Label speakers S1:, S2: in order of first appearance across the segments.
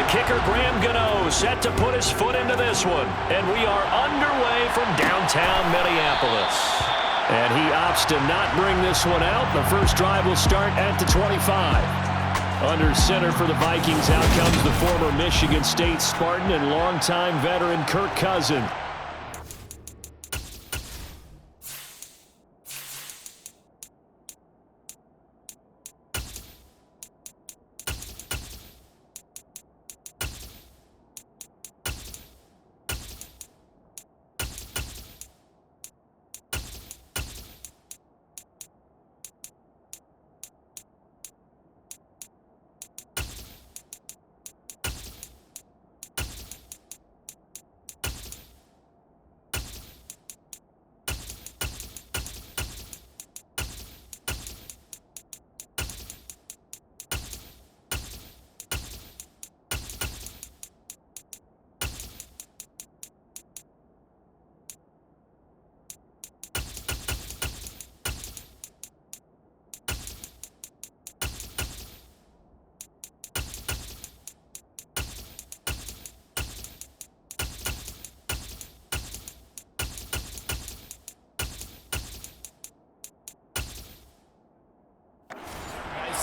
S1: kicker Graham Gano set to put his foot into this one. And we are underway from downtown Minneapolis. And he opts to not bring this one out. The first drive will start at the 25. Under center for the Vikings, out comes the former Michigan State Spartan and longtime veteran Kirk Cousins.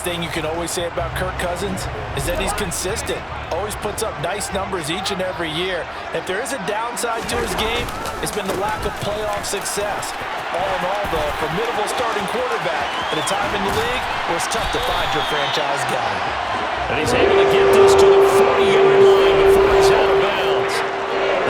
S2: Thing you can always say about Kirk Cousins is that he's consistent. Always puts up nice numbers each and every year. If there is a downside to his game, it's been the lack of playoff success. All in all, the formidable starting quarterback at a time in the league where it's tough to find your franchise guy.
S1: And he's able to get this to the 40-yard line before he's out of bounds.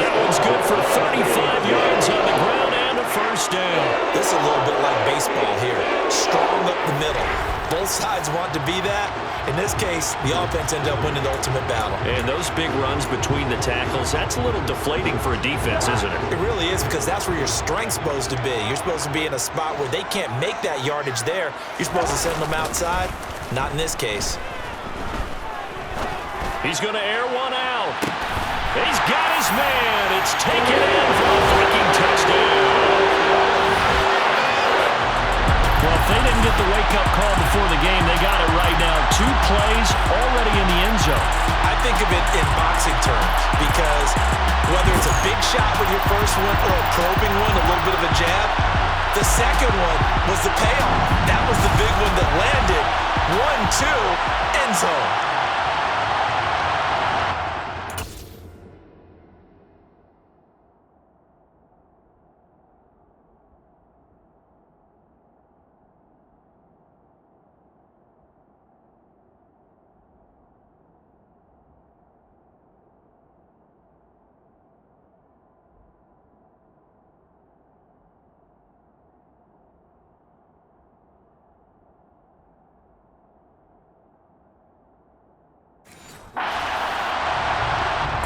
S1: That one's good for 35 yards on the ground and a first down.
S2: This is a little bit like baseball here. Strong up the middle. Both sides want to be that. In this case, the offense ended up winning the ultimate battle.
S1: And those big runs between the tackles, that's a little deflating for a defense, isn't it?
S2: It really is, because that's where your strength's supposed to be. You're supposed to be in a spot where they can't make that yardage there. You're supposed to send them outside. Not in this case.
S1: He's going to air one out. He's got his man. It's taken in for a Viking touchdown. Well, if they didn't get the wake-up call before the game, they got it right now. 2 plays already in the end zone.
S2: I think of it in boxing terms, because whether it's a big shot with your first one or a probing one, a little bit of a jab, the second one was the payoff. That was the big one that landed. 1-2, end zone.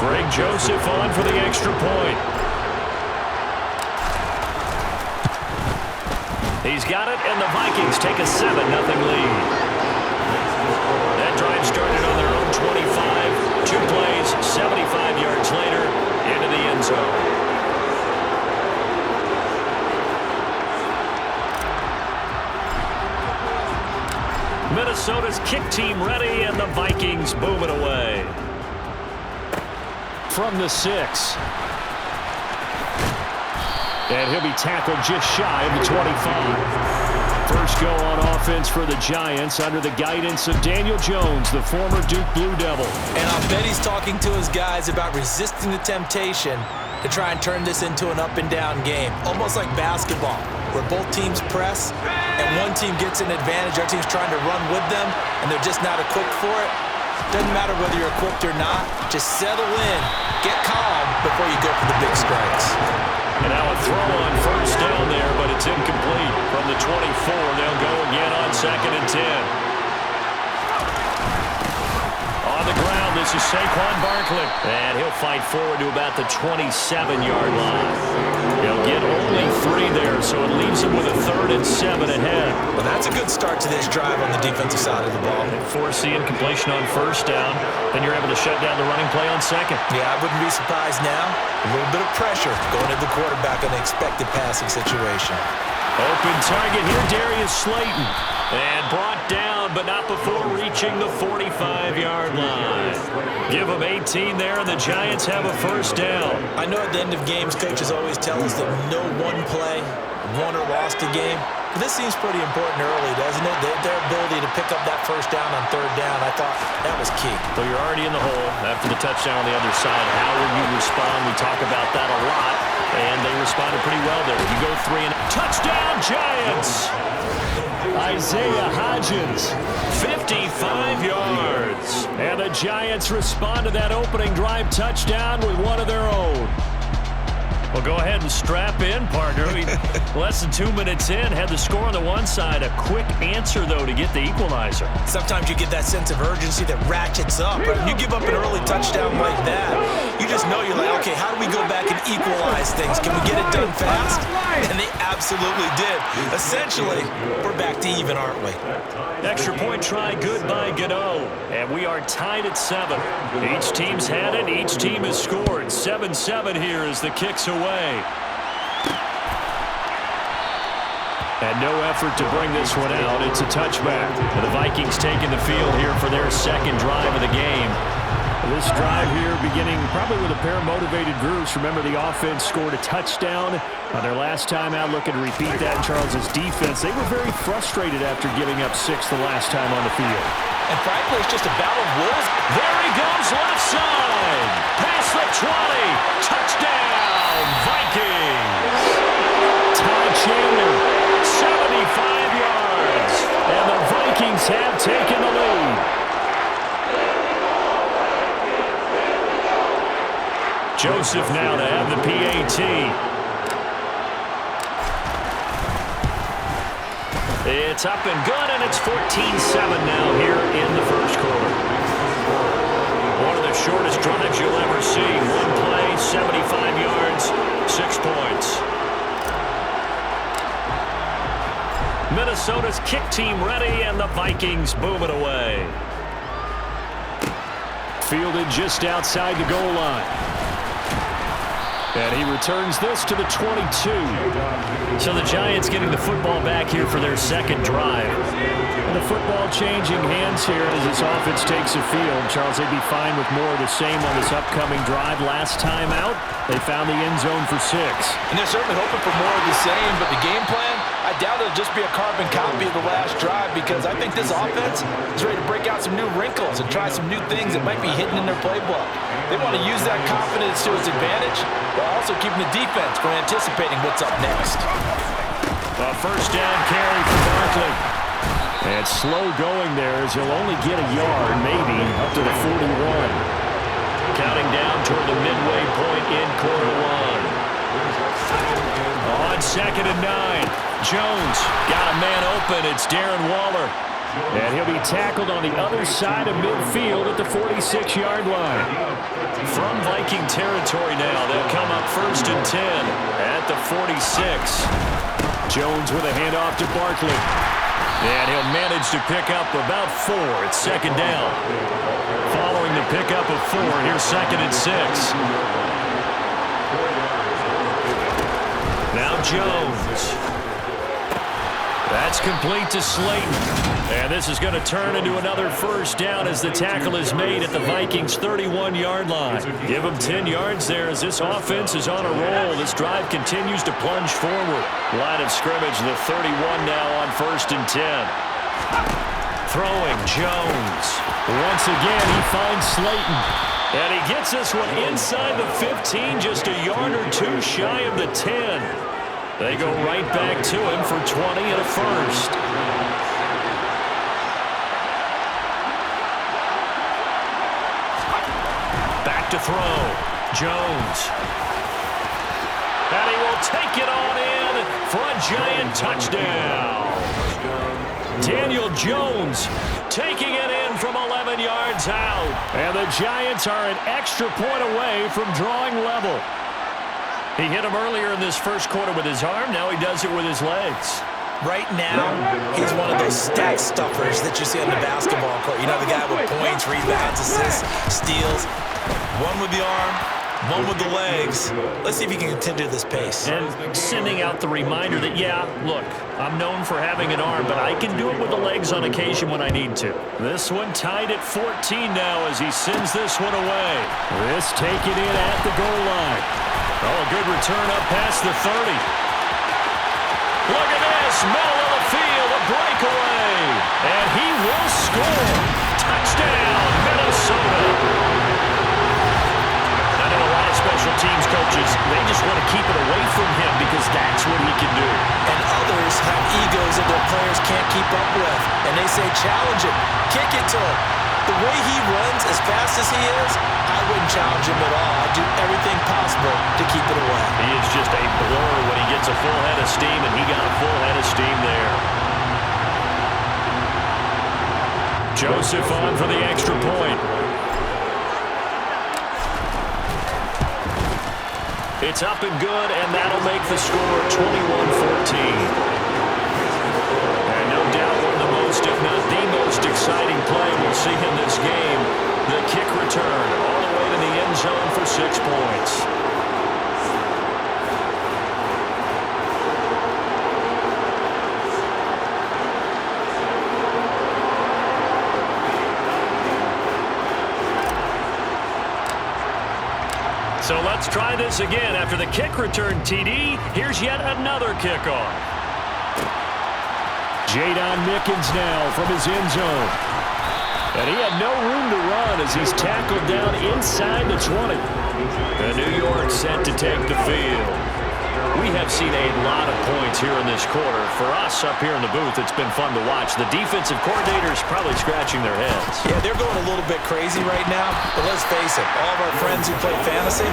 S1: Greg Joseph on for the extra point. He's got it, and the Vikings take a 7-0 lead. That drive started on their own 25. 2 plays, 75 yards later, into the end zone. Minnesota's kick team ready, and the Vikings boom it away. From the 6. And he'll be tackled just shy of the 25. First go on offense for the Giants under the guidance of Daniel Jones, the former Duke Blue Devil.
S2: And I'll bet he's talking to his guys about resisting the temptation to try and turn this into an up-and-down game, almost like basketball, where both teams press and one team gets an advantage, our team's trying to run with them, and they're just not equipped for it. Doesn't matter whether you're equipped or not. Just settle in, get calm before you go for the big strikes.
S1: And now a throw on first down there, but it's incomplete. From the 24, they'll go again on 2nd and 10. On the ground, this is Saquon Barkley. And he'll fight forward to about the 27-yard line. He'll get only 3 there, so it leaves him with a 3rd and 7 ahead.
S2: Well, that's a good start to this drive on the defensive side of the ball.
S1: They force the incompletion on first down, then you're able to shut down the running play on 2nd.
S2: Yeah, I wouldn't be surprised now. A little bit of pressure going to the quarterback on the expected passing situation.
S1: Open target here, Darius Slayton. And brought down, but not before reaching the 45-yard line. Give them 18 there, and the Giants have a first down.
S2: I know at the end of games, coaches always tell us that no one play won or lost a game. But this seems pretty important early, doesn't it? Their ability to pick up that first down on third down, I thought that was key.
S1: Well, you're already in the hole after the touchdown on the other side. How will you respond? We talk about that a lot, and they responded pretty well there. You go 3 and touchdown, Giants! Isaiah Hodgins, 55 yards. And the Giants respond to that opening drive touchdown with one of their own. Well, go ahead and strap in, partner. Less than 2 minutes in, had the score on the one side. A quick answer, though, to get the equalizer.
S2: Sometimes you get that sense of urgency that ratchets up. But when you give up an early touchdown like that, you just know you're like, okay, how do we go back and equalize things? Can we get it done fast? And they absolutely did. Essentially, we're back to even, aren't we?
S1: Extra point try, good by Gano. And we are tied at 7. Each team's had it. Each team has scored. 7-7 here as the kick's away. And no effort to bring this one out. It's a touchback. And the Vikings taking the field here for their second drive of the game. This drive here beginning probably with a pair of motivated groups. Remember, the offense scored a touchdown on their last time out. Looking to repeat that in Charles's defense. They were very frustrated after giving up 6 the last time on the field.
S2: And frankly, it's just a battle of wills.
S1: There he goes, left side. Past the 20. Touchdown, Vikings. Ty Chandler, 75 yards. And the Vikings have taken the lead. Joseph now to have the PAT. It's up and good, and it's 14-7 now here in the first quarter. One of the shortest drives you'll ever see. One play, 75 yards, 6 points. Minnesota's kick team ready, and the Vikings boom it away. Fielded just outside the goal line. And he returns this to the 22. So the Giants getting the football back here for their second drive. And the football changing hands here as this offense takes the field. Charles, they'd be fine with more of the same on this upcoming drive. Last time out, they found the end zone for 6.
S2: And they're certainly hoping for more of the same, but the game plan, I doubt it'll just be a carbon copy of the last drive, because I think this offense is ready to break out some new wrinkles and try some new things that might be hidden in their playbook. They want to use that confidence to its advantage, while also keeping the defense from anticipating what's up next.
S1: A first down carry for Barkley. And slow going there as he'll only get a yard, maybe, up to the 41. Counting down toward the midway point in quarter 1. On 2nd and 9. Jones got a man open. It's Darren Waller. And he'll be tackled on the other side of midfield at the 46-yard line. From Viking territory now, they'll come up 1st and 10 at the 46. Jones with a handoff to Barkley. And he'll manage to pick up about 4. It's 2nd down. Following the pickup of 4, here's 2nd and 6. Now Jones. That's complete to Slayton. And this is going to turn into another first down as the tackle is made at the Vikings' 31-yard line. Give them 10 yards there as this offense is on a roll. This drive continues to plunge forward. Line of scrimmage, the 31 now on 1st and 10. Throwing Jones. Once again, he finds Slayton. And he gets this one inside the 15, just a yard or 2 shy of the 10. They go right back to him for 20 and a first. Back to throw. Jones. And he will take it on in for a giant touchdown. Daniel Jones taking it in from 11 yards out. And the Giants are an extra point away from drawing level. He hit him earlier in this first quarter with his arm. Now he does it with his legs.
S2: Right now, he's one of those stat stuffers that you see on the basketball court. You know, the guy with points, rebounds, assists, steals. One with the arm, One with the legs. Let's see if he can continue this pace.
S1: And sending out the reminder that, yeah, look, I'm known for having an arm, but I can do it with the legs on occasion when I need to. This one tied at 14 now as he sends this one away. This taken in at the goal line. Oh, a good return up past the 30. Look at this, middle of the field, a breakaway. And he will score. Touchdown, Minnesota. A lot of special teams coaches, they just want to keep it away from him because that's what he can do.
S2: And others have egos that their players can't keep up with. And they say, challenge him, kick it to him. The way he runs as fast as he is, I wouldn't challenge him at all. I'd do everything possible to keep it away.
S1: He is just a blur when he gets a full head of steam, and he got a full head of steam there. Joseph on for the extra point. It's up and good, and that'll make the score 21-14. And no doubt one of the most, if not the most exciting play we'll see in this game, the kick return all the way to the end zone for 6 points. So let's try this again. After the kick return TD, here's yet another kickoff. Jadon Mickens now from his end zone. And he had no room to run as he's tackled down inside the 20. And New York set to take the field. We have seen a lot of points here in this quarter. For us up here in the booth, it's been fun to watch. The defensive coordinators probably scratching their heads.
S2: Yeah, they're going a little bit crazy right now. But let's face it, all of our friends who play fantasy,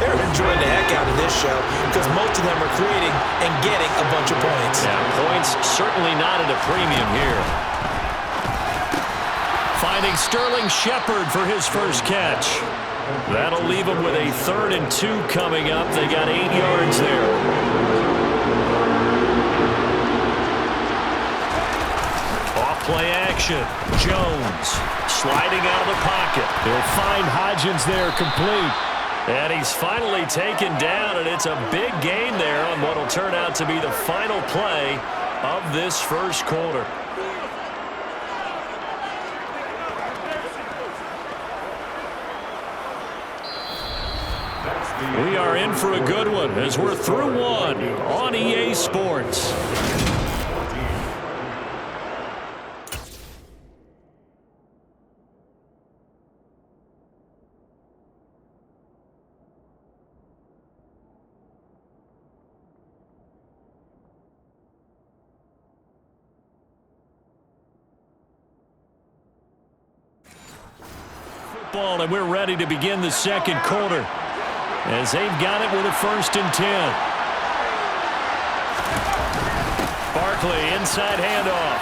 S2: they're enjoying the heck out of this show because most of them are creating and getting a bunch of points.
S1: Yeah, points certainly not at a premium here. Finding Sterling Shepard for his first catch. That'll leave them with a 3rd and 2 coming up. They got 8 yards there. Off play action. Jones sliding out of the pocket. He'll find Hodgins there complete. And he's finally taken down, and it's a big gain there on what will turn out to be the final play of this first quarter. We are in for a good one as we're through one on EA Sports. Football, and we're ready to begin the second quarter. As they've got it with a 1st and 10. Barkley, inside handoff.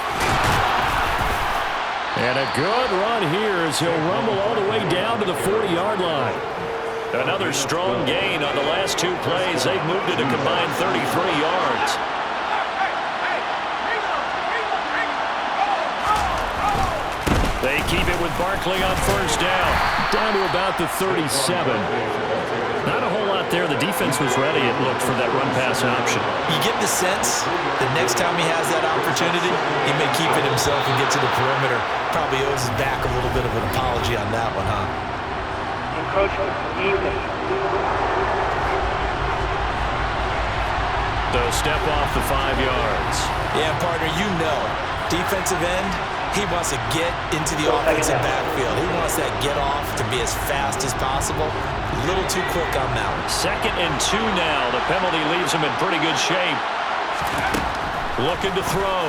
S1: And a good run here as he'll rumble all the way down to the 40-yard line. Another strong gain on the last 2 plays. They've moved it a combined 33 yards. They keep it with Barkley on 1st down. Down to about the 37. Not a whole lot there. The defense was ready, it looked, for that run-pass option.
S2: You get the sense that next time he has that opportunity, he may keep it himself and get to the perimeter. Probably owes his back a little bit of an apology on that one, huh?
S1: So step off the 5 yards.
S2: Yeah, partner, you know, defensive end, he wants to get into the offensive backfield. He wants that get off to be as fast as possible. A little too quick on that one.
S1: 2nd and 2 now. The penalty leaves him in pretty good shape. Looking to throw.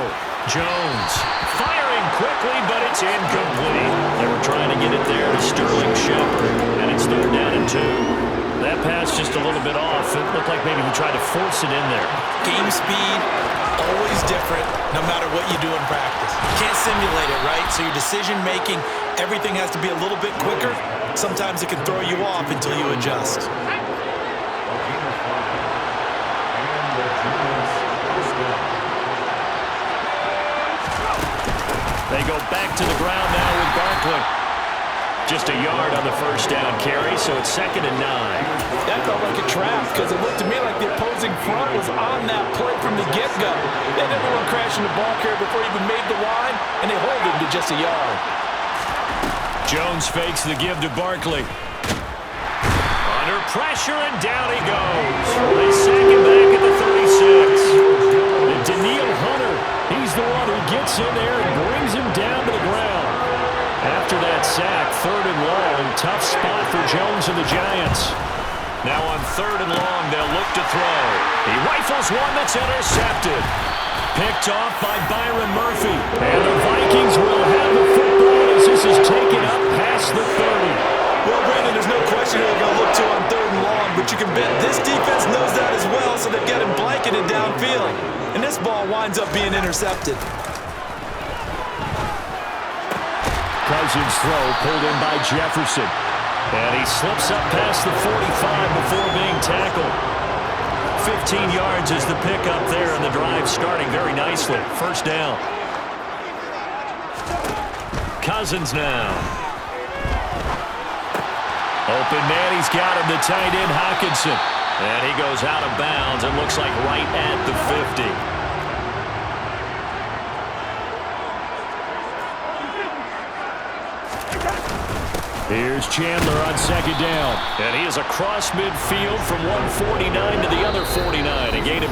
S1: Jones firing quickly, but it's incomplete. They were trying to get it there to Sterling Shepard, and it's 3rd down and 2. That pass just a little bit off. It looked like maybe he tried to force it in there.
S2: Game speed, always different, no matter what you do in practice. You can't simulate it, right? So your decision-making, everything has to be a little bit quicker. Sometimes it can throw you off until you adjust. They go back to the ground now with Barkley.
S1: Just a yard on the first down carry, so it's 2nd and 9.
S2: That felt like a trap because it looked to me like the opposing front was on that play from the get-go. They had everyone crashing the ball carrier before he even made the line, and they hold him to just a yard.
S1: Jones fakes the give to Barkley. Under pressure, and down he goes. They sack him back at the 36. And Daniil Hunter, he's the one who gets in there and brings him down to the ground. After that sack, 3rd and long, tough spot for Jones and the Giants. Now on 3rd and long, they'll look to throw. He rifles one that's intercepted. Picked off by Byron Murphy. And the Vikings will have the football as this is taken up past the 30.
S2: Well, Brandon, there's no question who they're going to look to on 3rd and long, but you can bet this defense knows that as well, so they've got him blanketed downfield. And this ball winds up being intercepted.
S1: Cousins' throw pulled in by Jefferson. And he slips up past the 45 before being tackled. 15 yards is the pickup there, and the drive starting very nicely. First down. Cousins now. Open man, he's got him, the tight end Hockenson. And he goes out of bounds. It looks like right at the 50. Here's Chandler on 2nd down. And he is across midfield from 149 to the other 49. A gain of...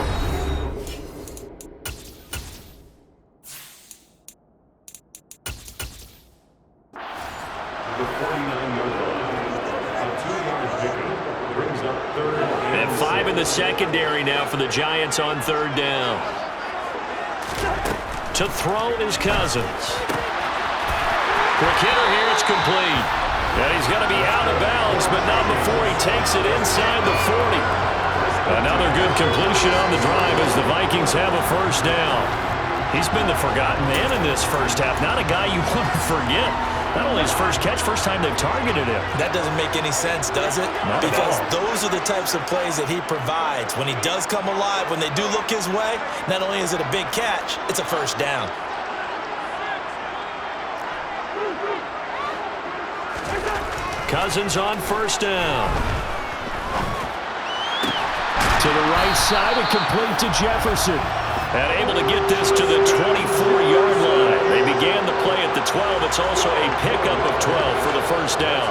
S1: And 5 in the secondary now for the Giants on 3rd down. To throw is Cousins. Quick hitter here, it's complete. And he's going to be out of bounds, but not before he takes it inside the 40. Another good completion on the drive as the Vikings have a first down. He's been the forgotten man in this first half. Not a guy you want to forget. Not only his first catch, first time they've targeted him.
S2: That doesn't make any sense, does it? Because those are the types of plays that he provides. When he does come alive, when they do look his way, not only is it a big catch, it's a first down.
S1: Cousins on first down. To the right side and complete to Jefferson. And able to get this to the 24-yard line. They began the play at the 12. It's also a pickup of 12 for the first down.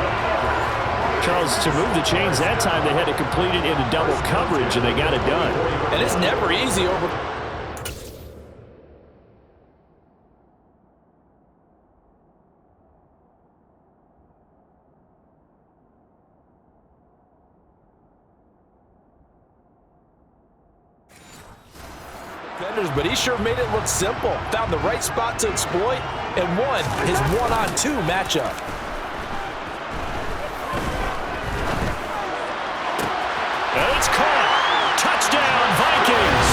S1: Charles, to move the chains that time, they had to complete it into double coverage, and they got it done.
S2: And it's never easy over... But he sure made it look simple. Found the right spot to exploit and won his one-on-two matchup.
S1: And it's caught. Touchdown, Vikings.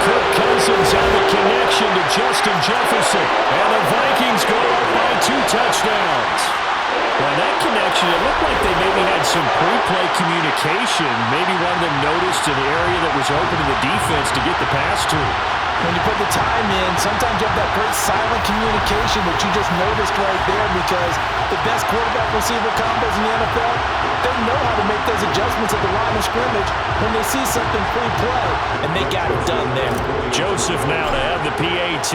S1: Kirk Cousins on the connection to Justin Jefferson. And the Vikings go up by 2 touchdowns. Well, that connection, it looked like they maybe had some pre-play communication. Maybe one of them noticed an area that was open in the defense to get the pass to.
S2: When you put the time in, sometimes you have that great silent communication that you just noticed right there, because the best quarterback-receiver combos in the NFL, they know how to make those adjustments at the line of scrimmage when they see something pre-play, and they got it done there.
S1: Joseph now to have the PAT.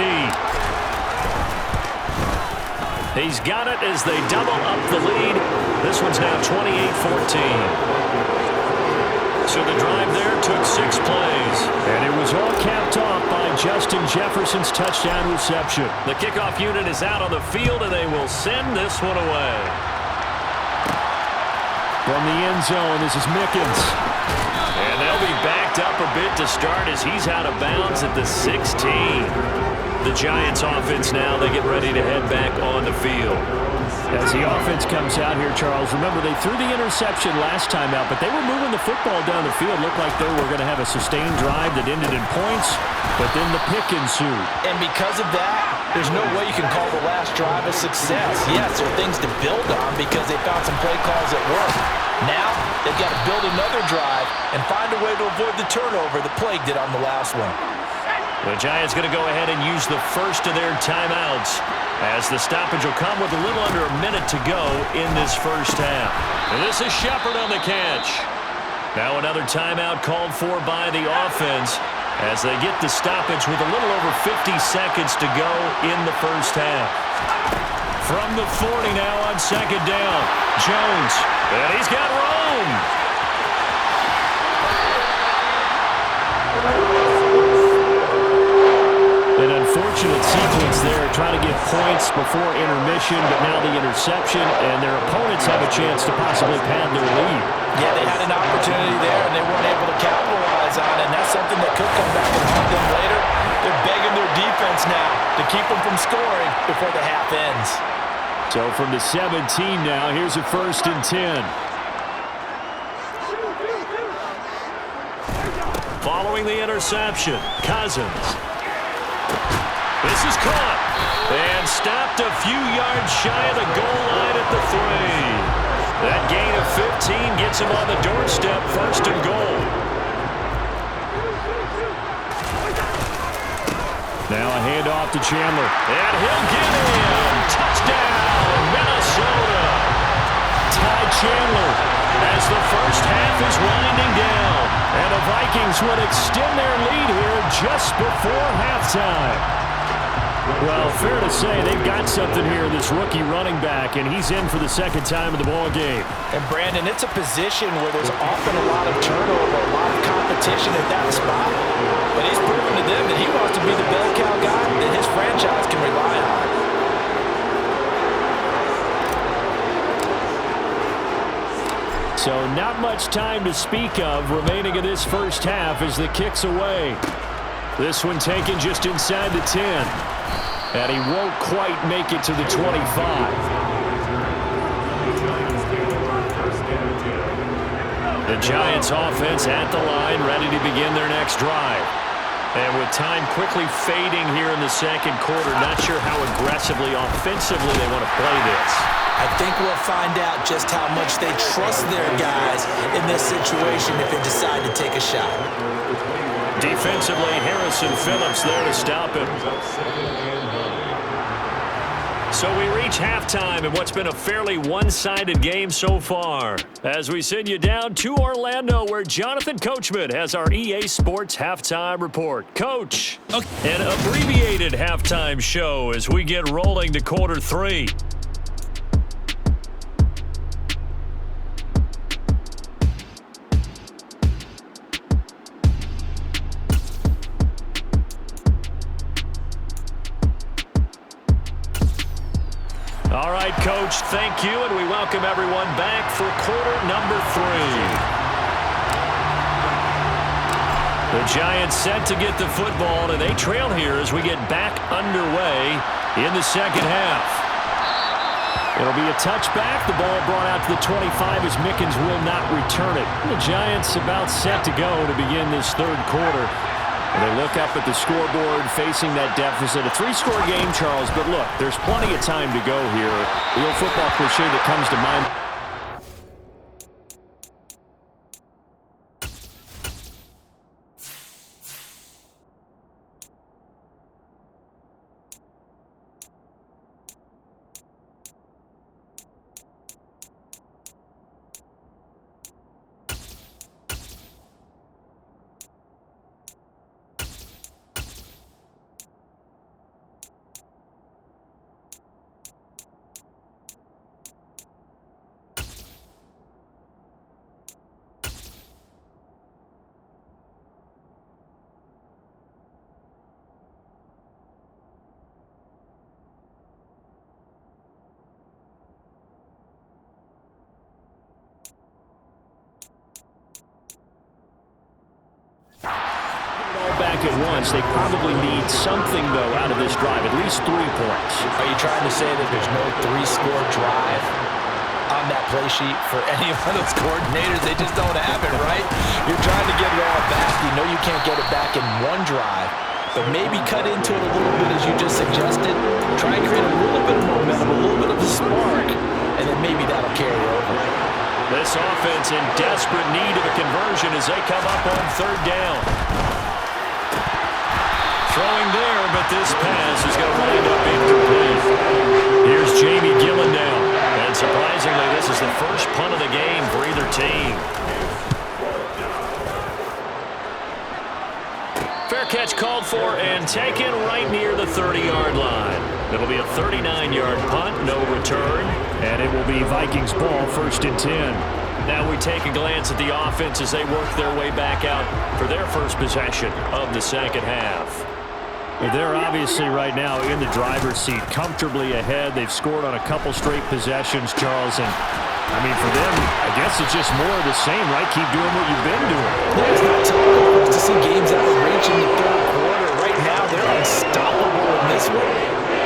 S1: He's got it as they double up the lead. This one's now 28-14. So the drive there took 6 plays. And it was all capped off by Justin Jefferson's touchdown reception. The kickoff unit is out on the field, and they will send this one away. From the end zone, this is Mickens. And they'll be backed up a bit to start as he's out of bounds at the 16. The Giants offense now, they get ready to head back on the field. As the offense comes out here, Charles, remember they threw the interception last time out, but they were moving the football down the field. Looked like they were going to have a sustained drive that ended in points, but then the pick ensued.
S2: And because of that, there's no way you can call the last drive a success. Yes, there are things to build on because they found some play calls that work. Now, they've got to build another drive and find a way to avoid the turnover the Plague did on the last one.
S1: The Giants going to go ahead and use the first of their timeouts. as the stoppage will come with a little under a minute to go in this first half. And this is Shepard on the catch. Now another timeout called for by the offense as they get the stoppage with a little over 50 seconds to go in the first half. From the 40 now on second down, Jones, and he's got Rome. An unfortunate sequence there, trying to get points before intermission, but now the interception, and their opponents have a chance to possibly pad their lead.
S2: Yeah, they had an opportunity there, and they weren't able to capitalize on it, and that's something that could come back and haunt them later. They're begging their defense now to keep them from scoring before the half ends.
S1: So from the 17 now, here's a 1st and 10. Following the interception, Cousins. This is caught and stopped a few yards shy of the goal line at the 3. That gain of 15 gets him on the doorstep, 1st and goal. Now a handoff to Chandler, and he'll get in. Touchdown, Minnesota. Ty Chandler as the first half is winding down. And the Vikings would extend their lead here just before halftime. Well, fair to say they've got something here, this rookie running back, and he's in for the second time in the ball game.
S2: And, Brandon, it's a position where there's often a lot of turnover, a lot of competition at that spot. But he's proven to them that he wants to be the bell cow guy that his franchise can rely on.
S1: So not much time to speak of remaining in this first half as the kick's away. This one taken just inside the 10. And he won't quite make it to the 25. The Giants offense at the line, ready to begin their next drive. And with time quickly fading here in the second quarter, not sure how aggressively, offensively they want to play this.
S2: I think we'll find out just how much they trust their guys in this situation if they decide to take a shot.
S1: Defensively, Harrison Phillips there to stop him. So we reach halftime in what's been a fairly one-sided game so far. As we send you down to Orlando, where Jonathan Coachman has our EA Sports Halftime Report. Coach, an abbreviated halftime show as we get rolling to quarter 3. All right, Coach, thank you, and we welcome everyone back for quarter number 3. The Giants set to get the football, and they trail here as we get back underway in the second half. It'll be a touchback. The ball brought out to the 25 as Mickens will not return it. The Giants about set to go to begin this third quarter. And they look up at the scoreboard facing that deficit. A 3-score game, Charles, but look, there's plenty of time to go here. The old football cliche that comes to mind. Back at once, they probably need something, though, out of this drive, at least 3 points.
S2: Are you trying to say that there's no 3-score drive on that play sheet for any of those coordinators? They just don't have it, right? You're trying to get it all back. You know you can't get it back in one drive, but maybe cut into it a little bit as you just suggested. Try and create a little bit of momentum, a little bit of a spark, and then maybe that'll carry over.
S1: This offense in desperate need of a conversion as they come up on third down. Throwing there, but this pass is going to wind up incomplete. taken right near the 30-yard line. It'll be a 39-yard punt, no return, and it will be Vikings ball, 1st and 10. Now we take a glance at the offense as they work their way back out for their first possession of the second half. They're obviously right now in the driver's seat, comfortably ahead. They've scored on a couple straight possessions, Charles, and I mean, for them, I guess it's just more of the same, right? Keep doing what you've been doing.
S2: Yeah, it's not typical to see games out of reach in the third quarter. Right now, they're unstoppable in this one.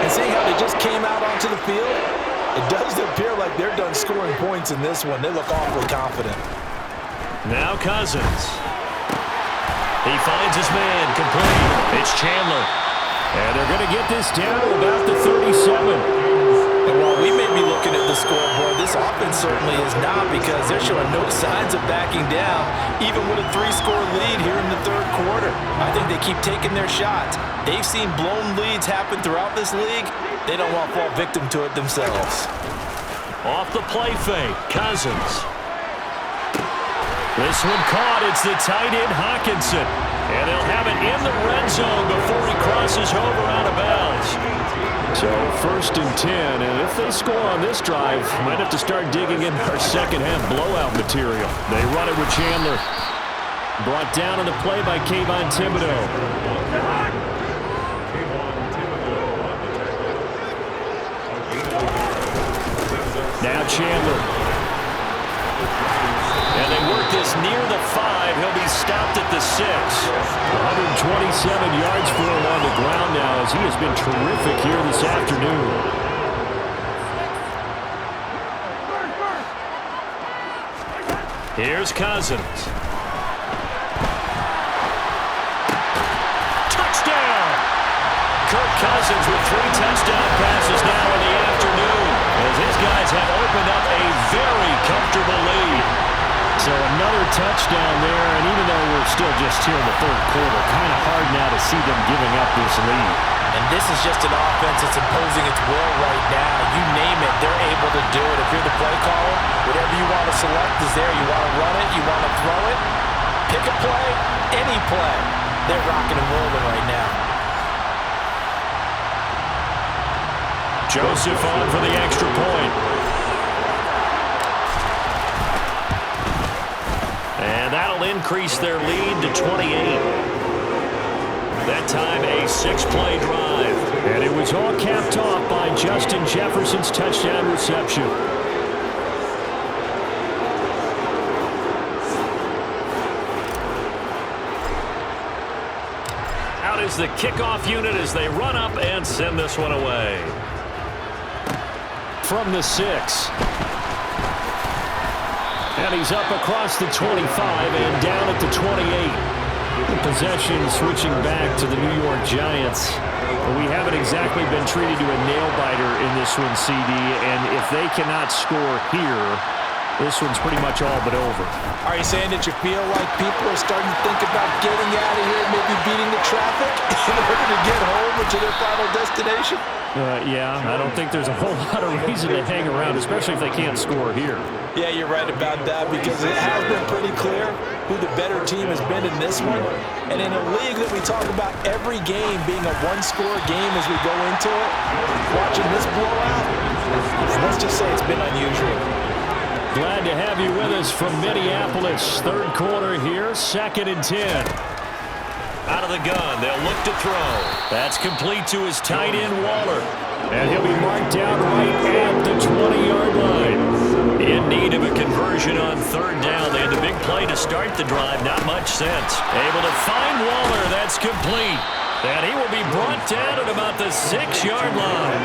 S2: And seeing how they just came out onto the field, it does appear like they're done scoring points in this one. They look awfully confident.
S1: Now Cousins. He finds his man complete. It's Chandler. And they're going to get this down to about the 37.
S2: And while we may be looking at the scoreboard, this offense certainly is not, because they're showing no signs of backing down, even with a 3-score lead here in the third quarter. I think they keep taking their shots. They've seen blown leads happen throughout this league. They don't want to fall victim to it themselves.
S1: Off the play fake, Cousins. This one caught. It's the tight end, Hawkinson. And they'll have it in the red zone before he crosses over out of bounds. So 1st and 10, and if they score on this drive, might have to start digging in our second half blowout material. They run it with Chandler. Brought down on the play by Kayvon Thibodeau. Now Chandler. And they work this near the 5. He'll be stopped at the 6. 127 yards for him on the ground now, as he has been terrific here this afternoon. Here's Cousins. Touchdown! Kirk Cousins with 3 touchdown passes now in the afternoon, as his guys have opened up a very comfortable lead. So another touchdown there, and even though we're still just here in the third quarter, kind of hard now to see them giving up this lead.
S2: And this is just an offense that's imposing its will right now. You name it, they're able to do it. If you're the play caller, whatever you want to select is there. You want to run it, you want to throw it, pick a play, any play. They're rocking and rolling right now.
S1: Joseph on for the extra point. And that'll increase their lead to 28. That time a 6-play drive. And it was all capped off by Justin Jefferson's touchdown reception. Out is the kickoff unit as they run up and send this one away. From the 6. And he's up across the 25 and down at the 28. The possession switching back to the New York Giants. We haven't exactly been treated to a nail-biter in this one, CD, and if they cannot score here, this one's pretty much all but over.
S2: Are you saying that you feel like people are starting to think about getting out of here, maybe beating the traffic in order to get home or to their final destination?
S1: Yeah, I don't think there's a whole lot of reason to hang around, especially if they can't score here.
S2: Yeah, you're right about that, because it has been pretty clear who the better team has been in this one. And in a league that we talk about every game being a one-score game as we go into it, watching this blowout, let's just say it's been unusual.
S1: Glad to have you with us from Minneapolis. Third quarter here, 2nd and 10. Out of the gun, they'll look to throw. That's complete to his tight end, Waller. And he'll be marked down right at the 20-yard line. In need of a conversion on 3rd down. They had the big play to start the drive. Not much sense. Able to find Waller. That's complete. And he will be brought down at about the 6-yard line.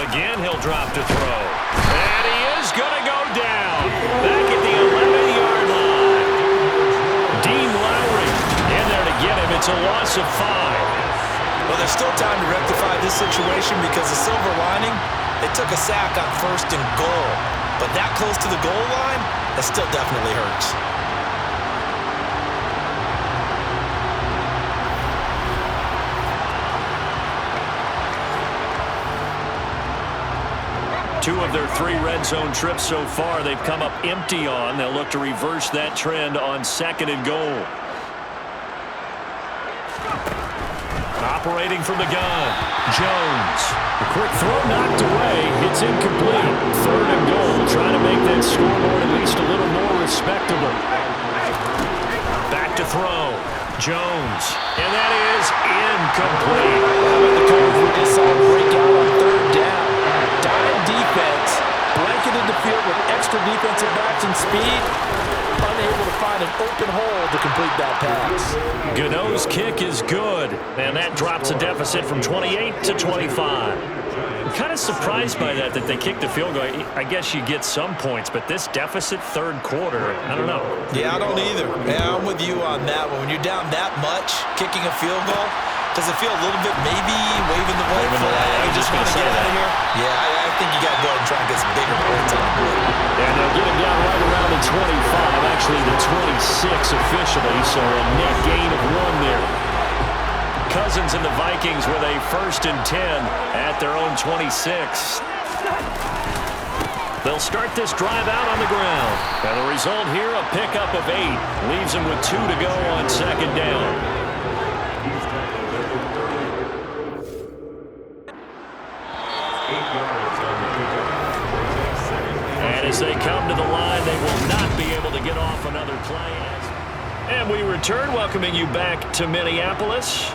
S1: Again, he'll drop to throw. And he is going to go down. Back at the 11-yard line. Dean Lowry in there to get him. It's a loss of 5.
S2: Well, there's still time to rectify this situation, because the silver lining, they took a sack on 1st and goal. But that close to the goal line, that still definitely hurts.
S1: 2 of their 3 red zone trips so far, they've come up empty on. They'll look to reverse that trend on 2nd and goal. Operating from the gun, Jones. The quick throw knocked away. It's incomplete. 3rd and goal. Trying to make that scoreboard at least a little more respectable. Back to throw. Jones. And that is incomplete.
S2: The coverage we just saw break out on 3rd down. Dime defense. Blanketed the field with extra defensive backs and speed. Unable to find an open hole to complete that pass.
S1: Gano's kick is good. And that drops a deficit from 28 to 25. I'm kind of surprised by that they kicked the field goal. I guess you get some points, but this deficit 3rd quarter, I don't know.
S2: Yeah, I don't either. Yeah, I'm with you on that one. When you're down that much, kicking a field goal, does it feel a little bit maybe waving the white flag?
S1: I
S2: You just want to get out of here? Yeah, I think you got to go ahead and try and get some bigger points on the board.
S1: And they'll get him down right around the 25, actually the 26 officially, so a net gain of 1 there. Cousins and the Vikings with a 1st and 10 at their own 26. They'll start this drive out on the ground. And the result here, a pickup of 8. Leaves them with 2 to go on 2nd down. And as they come to the line, they will not be able to get off another play. And we return, welcoming you back to Minneapolis.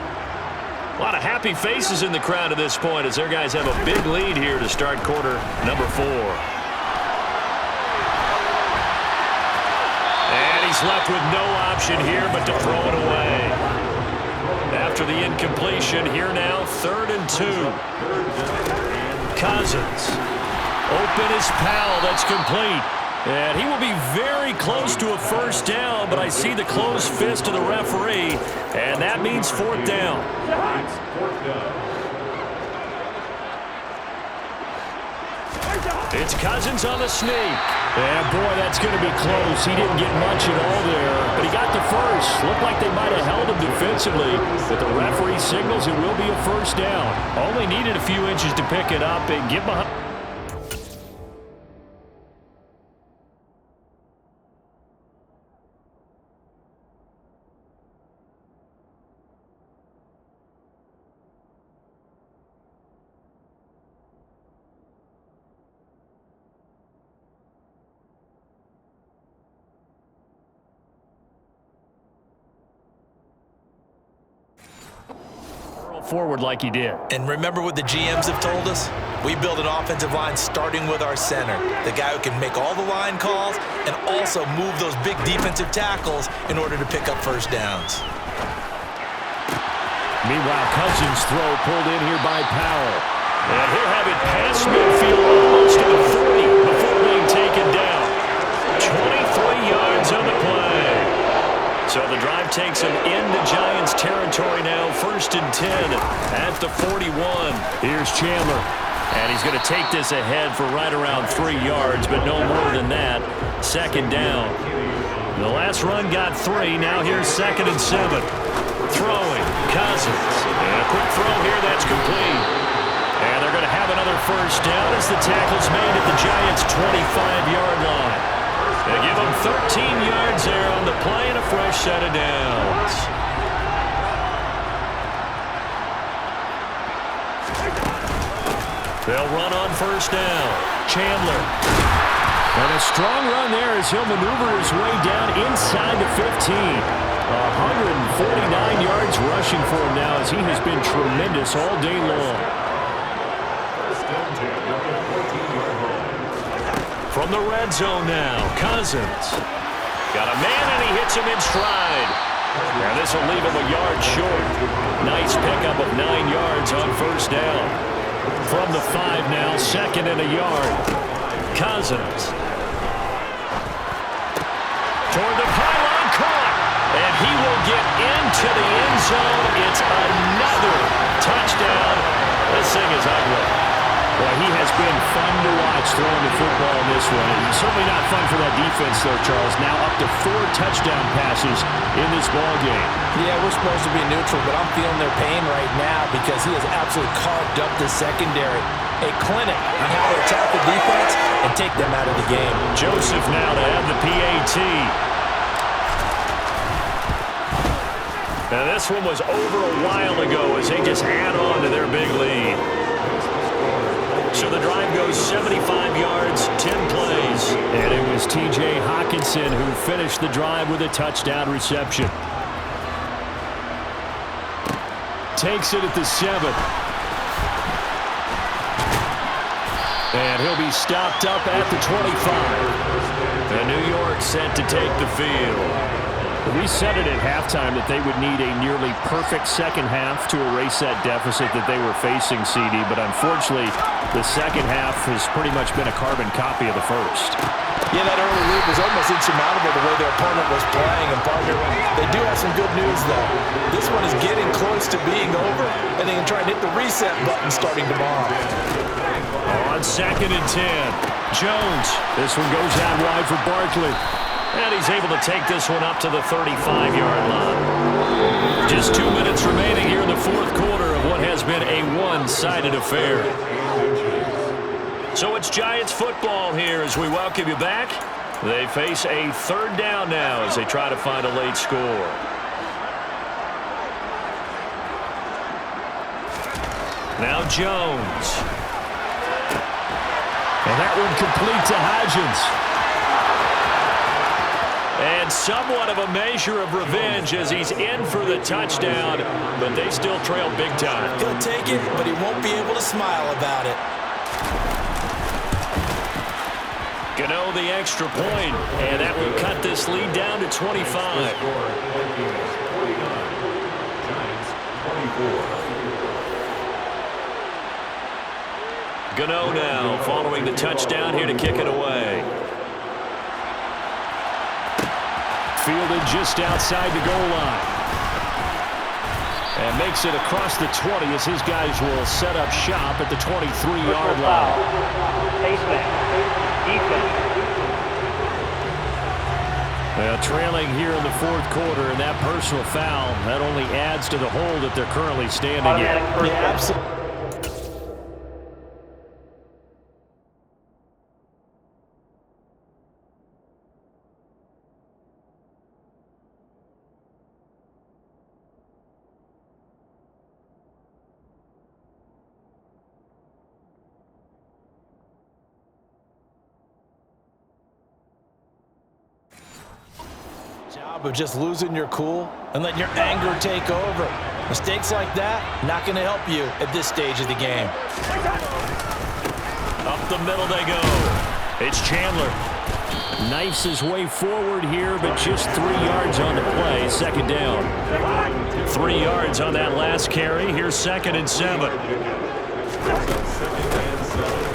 S1: A lot of happy faces in the crowd at this point as their guys have a big lead here to start quarter number 4. And he's left with no option here but to throw it away. After the incompletion, here now, 3rd and 2. Cousins. Open is Powell. That's complete. And he will be very close to a 1st down, but I see the closed fist of the referee, and that means 4th down. It's Cousins on the sneak. And boy, that's going to be close. He didn't get much at all there, but he got the 1st. Looked like they might have held him defensively, but the referee signals it will be a 1st down. Only needed a few inches to pick it up and get behind. Forward like he did.
S2: And remember what the GMs have told us? We build an offensive line starting with our center, the guy who can make all the line calls and also move those big defensive tackles in order to pick up 1st downs.
S1: Meanwhile, Cousins' throw pulled in here by Powell. And he'll have it past midfield almost to the 40 before being taken down. 23 yards on the play. So the drive takes him into Giants territory now. 1st and 10 at the 41. Here's Chandler. And he's going to take this ahead for right around 3 yards, but no more than that. 2nd down. The last run got 3. Now here's 2nd and 7. Throwing. Cousins. And a quick throw here. That's complete. And they're going to have another 1st down as the tackle's made at the Giants' 25-yard line. They give them 13 yards there on the play and a fresh set of downs. They'll run on 1st down. Chandler. And a strong run there as he'll maneuver his way down inside the 15. 149 yards rushing for him now as he has been tremendous all day long. From the red zone now, Cousins. Got a man and he hits him in stride. Now this will leave him a yard short. Nice pickup of 9 yards on 1st down. From the 5 now, 2nd and a yard. Cousins. Toward the pylon, caught. And he will get into the end zone. It's another touchdown. This thing is ugly. Well, he has been fun to watch throwing the football in this one. And certainly not fun for that defense, though, Charles. Now up to 4 touchdown passes in this ball game.
S2: Yeah, we're supposed to be neutral, but I'm feeling their pain right now because he has absolutely carved up the secondary. A clinic on how to attack the defense and take them out of the game.
S1: Joseph now to have the PAT. Now this one was over a while ago as they just add on to their big lead. So the drive goes 75 yards, 10 plays. And it was T.J. Hockenson who finished the drive with a touchdown reception. Takes it at the 7. And he'll be stopped up at the 25. And New York set to take the field. We said it at halftime that they would need a nearly perfect second half to erase that deficit that they were facing, CD. But unfortunately, the second half has pretty much been a carbon copy of the first.
S2: Yeah, that early lead was almost insurmountable the way their opponent was playing. And partner, they do have some good news, though. This one is getting close to being over, and they can try and hit the reset button starting tomorrow.
S1: On 2nd and 10, Jones. This one goes out wide for Barkley. And he's able to take this one up to the 35-yard line. Just 2 minutes remaining here in the fourth quarter of what has been a one-sided affair. So it's Giants football here as we welcome you back. They face a 3rd down now as they try to find a late score. Now Jones. And that one complete to Hodgins. And somewhat of a measure of revenge as he's in for the touchdown, but they still trail big time.
S2: He'll take it, but he won't be able to smile about it.
S1: Gano the extra point, and that will cut this lead down to 25. Gano now following the touchdown here to kick it away. Fielded just outside the goal line. And makes it across the 20 as his guys will set up shop at the 23-yard line. Well, trailing here in the fourth quarter, and that personal foul, that only adds to the hole that they're currently standing in.
S2: Yeah, absolutely. Job of just losing your cool and letting your anger take over. Mistakes like that, not going to help you at this stage of the game.
S1: Up the middle they go. It's Chandler. Knifes his way forward here, but just 3 yards on the play. 2nd down. 3 yards on that last carry. Here's 2nd and 7.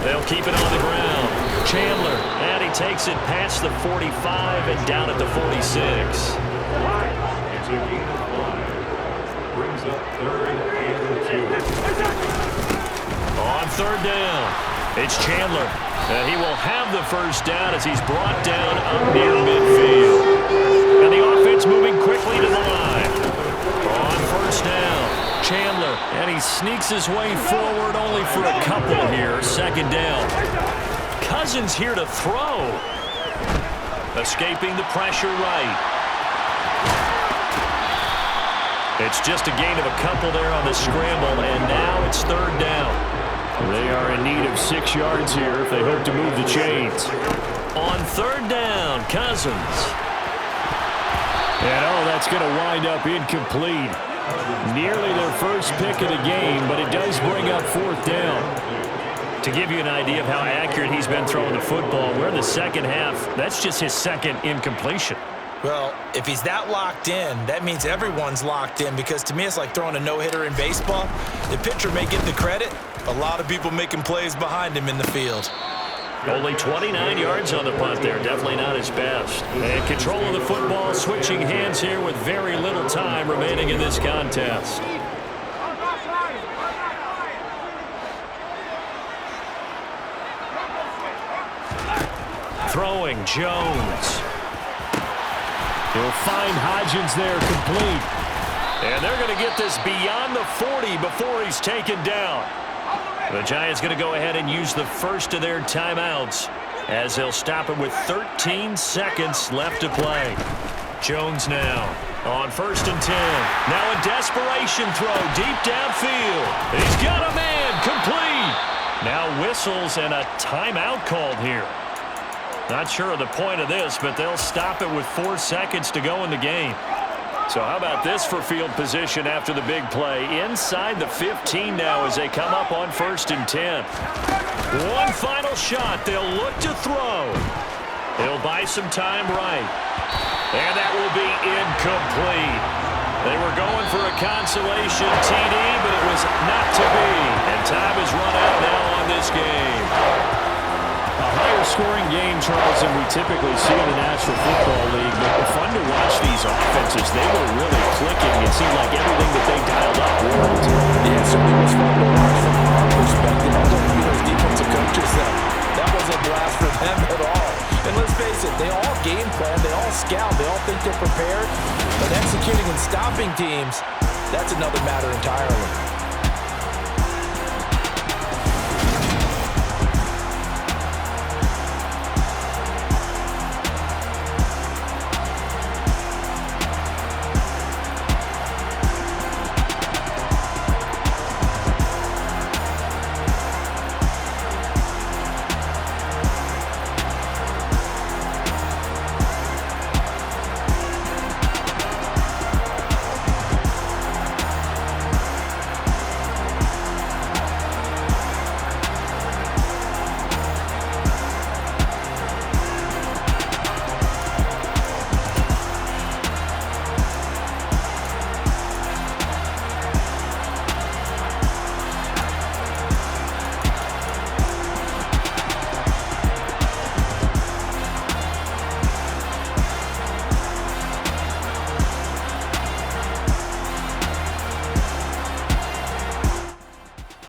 S1: They'll keep it on the ground. Chandler, and he takes it past the 45 and down at the 46. On 3rd down, it's Chandler, and he will have the first down as he's brought down up near midfield. And the offense moving quickly to the line. On 1st down, Chandler, and he sneaks his way forward only for a couple here. 2nd down. Cousins here to throw. Escaping the pressure right. It's just a gain of a couple there on the scramble, and now it's 3rd down. They are in need of 6 yards here if they hope to move the chains. On 3rd down, Cousins. And that's going to wind up incomplete. Nearly their first pick of the game, but it does bring up 4th down. To give you an idea of how accurate he's been throwing the football, we're in the second half. That's just his 2nd incompletion.
S2: Well, if he's that locked in, that means everyone's locked in, because to me it's like throwing a no-hitter in baseball. The pitcher may get the credit. A lot of people making plays behind him in the field.
S1: Only 29 yards on the punt there. Definitely not his best. And control of the football, switching hands here with very little time remaining in this contest. throwing, Jones. He'll find Hodgins there complete. And they're going to get this beyond the 40 before he's taken down. The Giants going to go ahead and use the first of their timeouts as they'll stop it with 13 seconds left to play. Jones now on 1st and 10. Now a desperation throw deep downfield. He's got a man complete. Now whistles and a timeout called here. Not sure of the point of this, but they'll stop it with 4 seconds to go in the game. So how about this for field position after the big play? Inside the 15 now as they come up on 1st and 10. One final shot. They'll look to throw. They'll buy some time right. And that will be incomplete. They were going for a consolation TD, but it was not to be. And time is run out now on this game. A higher scoring game, Charles, than we typically see in the National Football League. But fun to watch these offenses. They were really clicking. It seemed like everything that they dialed up worked.
S2: Yeah, it certainly was fun to watch from our perspective. I don't think those defensive coaches that was a blast for them at all. And let's face it, they all game plan, they all scout, they all think they're prepared. But executing and stopping teams, that's another matter entirely.